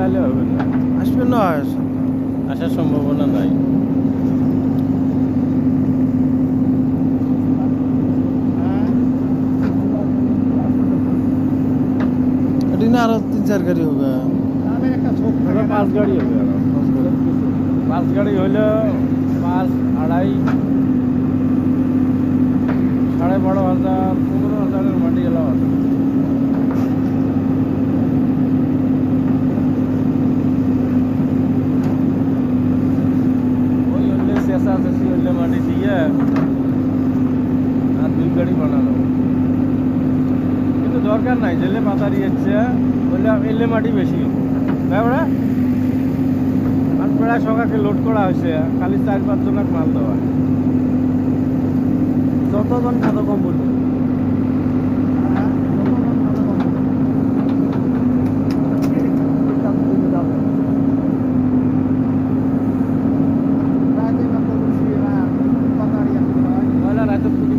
চালালে হবে না, আসবে না আসার সম্ভাবনা নাই। এটি না আরো 3-4 গাড়ি হবে। ওটা 5 গাড়ি হবে আরো। 5 গাড়ি হইলে 5, 2.5, 12,500, 15,000-এর মাটি এলাও আছে। ওই হইলে চেঁচাচেঁচি হইলে মাটি দিয়ে আর 2 গাড়ি বানানো, কিন্তু দরকার নাই। জেলে পাতারি হচ্ছে বললে এলে মাটি বেশি হবো ব্যাপারে। আর প্রায় সকালকে লোড করা হয়েছে, খালি 4-5 জনক মাল দেওয়া। যতজন কত কম বলবো। পয়লা রাতে পুরি